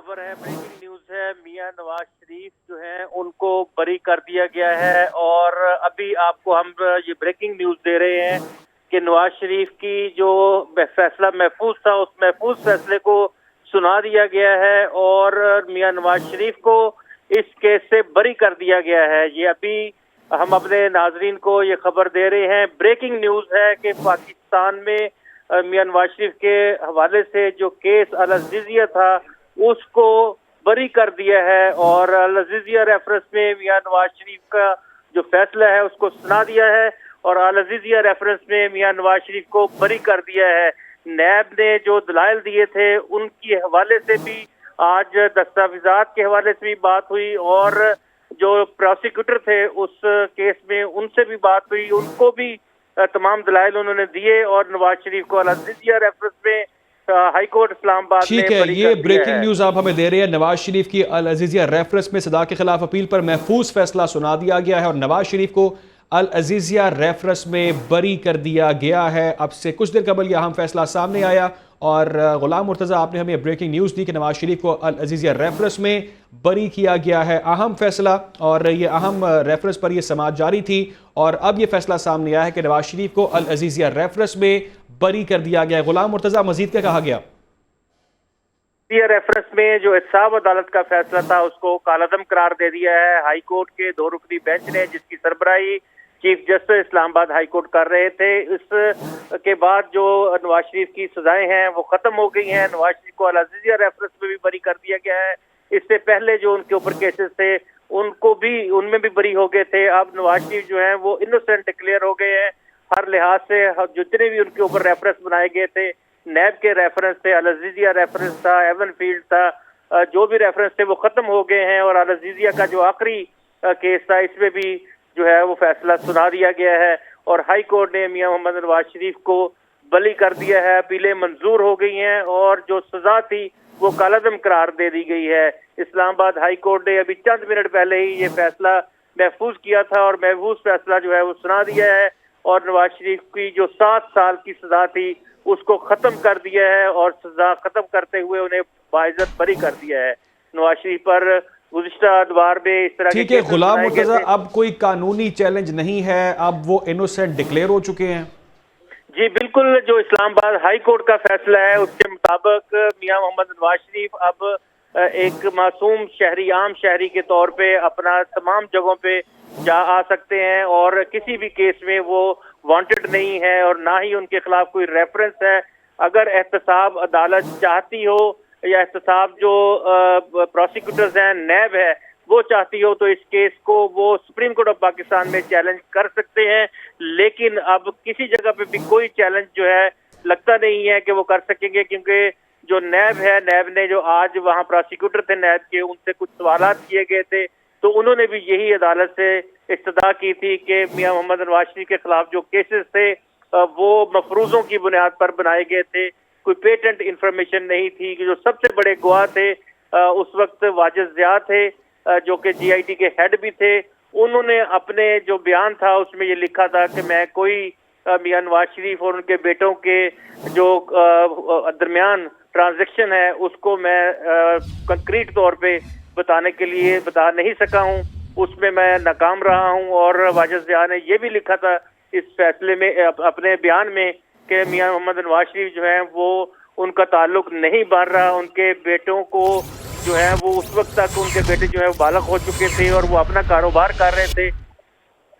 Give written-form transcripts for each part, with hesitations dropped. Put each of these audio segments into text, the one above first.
खबर है, breaking news है। मियां नवाज शरीफ जो हैं उनको बरी कर दिया गया है और अभी आपको हम ये ब्रेकिंग न्यूज दे रहे हैं कि नवाज शरीफ की जो फैसला महफूज था उस महफूज फैसले को सुना दिया गया है और मियां नवाज शरीफ को इस केस से बरी कर दिया गया है। ये अभी हम अपने नाजरीन को ये खबर दे रहे हैं। ब्रेकिंग न्यूज है कि पाकिस्तान में मियां नवाज शरीफ के हवाले से जो केस अल अज़ीज़िया था उसको बरी कर दिया है और अल अज़ीज़िया रेफरेंस में मियां नवाज शरीफ का जो फैसला है उसको सुना दिया है और अल अज़ीज़िया रेफरेंस में मियां नवाज शरीफ को बरी कर दिया है। नैब ने जो दलाइल दिए थे उनके हवाले से भी आज दस्तावेजात के हवाले से भी बात हुई और जो प्रोसिक्यूटर थे उस केस में उनसे भी बात हुई, उनको भी तमाम दलाइल उन्होंने दिए और नवाज शरीफ को अल अज़ीज़िया रेफरेंस में हाई कोर्ट इस्लामाबाद में ठीक है। ये ब्रेकिंग न्यूज आप हमें दे रहे हैं। नवाज शरीफ की अल अज़ीज़िया रेफरेंस में सदा के खिलाफ अपील पर महफूज फैसला सुना दिया गया है और नवाज शरीफ को अल अज़ीज़िया रेफरेंस में बरी कर दिया गया है। अब से कुछ देर कबल यह अहम फैसला सामने आया और गुलाम मुर्तज़ा आपने हमें ब्रेकिंग न्यूज़ दी कि नवाज शरीफ को अल अज़ीज़िया रेफरेंस में बरी किया गया है। अहम फैसला और ये अहम रेफरेंस पर यह समाअत जारी थी और अब यह फैसला सामने आया है कि नवाज शरीफ को अल अज़ीज़िया रेफरेंस में बरी कर दिया गया है। गुलाम मुर्तज़ा मजीद क्या कहा गया? रेफरेंस में जो एहतसाब अदालत का फैसला था उसको कालादम करार दे दिया है हाई कोर्ट के 2 रुकनी बेंच ने, जिसकी सरबराही chief justice Islamabad high court कर रहे थे। इस के बाद जो नवाज शरीफ की सजाएं हैं वो खत्म हो गई हैं। नवाज शरीफ को अल अज़ीज़िया रेफरेंस में भी बरी कर दिया गया है। इससे पहले जो उनके ऊपर केसेस थे उनको भी उनमें भी बरी हो गए थे। अब नवाज शरीफ जो हैं वो इनोसेंट डिक्लेयर हो गए हैं हर लिहाज से। जितने भी उनके ऊपर रेफरेंस बनाए गए थे, नैब के रेफरेंस थे, अल अज़ीज़िया रेफरेंस था, एवन फील्ड था, जो भी रेफरेंस थे वो खत्म हो गए हैं और अल अज़ीज़िया का जो आखिरी केस था इसमें भी जो है वो फैसला सुना दिया गया है और हाई कोर्ट ने मियां मोहम्मद नवाज शरीफ को बरी कर दिया है। अपीलें मंजूर हो गई हैं और जो सजा थी वो कालादम करार दे दी गई है। इस्लामाबाद हाई कोर्ट ने अभी चंद मिनट पहले ही ये फैसला महफूज किया था और महफूज फैसला जो है वो सुना दिया है और नवाज शरीफ की जो 7 साल की सजा थी उसको खत्म कर दिया है और सजा खत्म करते हुए उन्हें बाइज्जत बरी कर दिया है। नवाज शरीफ पर गुज़िश्ता अदवार में इस तरह ठीक है गुलाम मुर्तज़ा, अब कोई कानूनी चैलेंज नहीं है, अब वो इनोसेंट डिक्लेयर हो चुके हैं? जी बिल्कुल, जो इस्लामाबाद हाई कोर्ट का फैसला है उसके मुताबिक मियां मोहम्मद नवाज शरीफ अब एक मासूम शहरी, आम शहरी के तौर पे अपना तमाम जगहों पे जा आ सकते हैं और किसी भी केस में वो वांटेड नहीं है और ना ही उनके खिलाफ कोई रेफरेंस है। अगर एहतसाब अदालत चाहती हो या एहतसाब जो प्रोसिक्यूटर्स हैं, नैब है, वो चाहती हो तो इस केस को वो सुप्रीम कोर्ट ऑफ पाकिस्तान में चैलेंज कर सकते हैं। लेकिन अब किसी जगह पे भी कोई चैलेंज जो है लगता नहीं है कि वो कर सकेंगे, क्योंकि जो नैब है, नैब ने जो आज वहाँ प्रोसिक्यूटर थे नैब के, उनसे कुछ सवालात किए गए थे तो उन्होंने भी यही अदालत से इस्तदा की थी कि मियां मोहम्मद नवाज शरीफ के खिलाफ जो केसेस थे वो मफरूजों की बुनियाद पर बनाए गए थे, कोई पेटेंट इंफॉर्मेशन नहीं थी। कि जो सबसे बड़े गवाह थे उस वक्त वाजिद ज़िया थे जो कि GIT के हेड भी थे। उन्होंने अपने जो बयान था उसमें ये लिखा था कि मैं कोई मियां नवाज शरीफ और उनके बेटों के जो दरमियान ट्रांजैक्शन है उसको मैं कंक्रीट तौर पे बताने के लिए बता नहीं सका हूँ, उसमें मैं नाकाम रहा हूँ। और वाजिद ज़िया ने ये भी लिखा था इस फैसले में अपने बयान में कि मियां मोहम्मद नवाज शरीफ जो है वो उनका ताल्लुक नहीं बन रहा, उनके बेटों को जो है वो उस वक्त तक उनके बेटे जो है वो बालग हो चुके थे और वो अपना कारोबार कर रहे थे,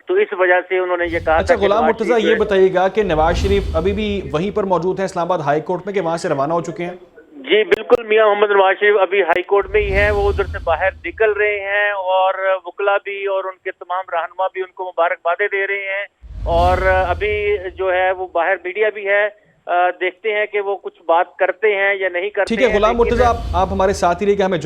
तो इस वजह से उन्होंने ये कहा। अच्छा गुलाम मुर्तज़ा, ये बताइएगा कि नवाज शरीफ अभी भी वहीं पर मौजूद है इस्लामाबाद हाई कोर्ट में कि वहां से रवाना हो चुके हैं? जी बिल्कुल, मियां मोहम्मद नवाज शरीफ अभी हाई कोर्ट में ही है, वो उधर से बाहर निकल रहे हैं और वकला भी और उनके तमाम रहनुमा भी उनको मुबारकबादें दे रहे हैं और अभी जो है वो बाहर मीडिया भी है। देखते हैं कि वो कुछ बात करते हैं या नहीं करते। ठीक है गुलाम मुर्तज़ा, आप हमारे साथ ही रहिए कि हमें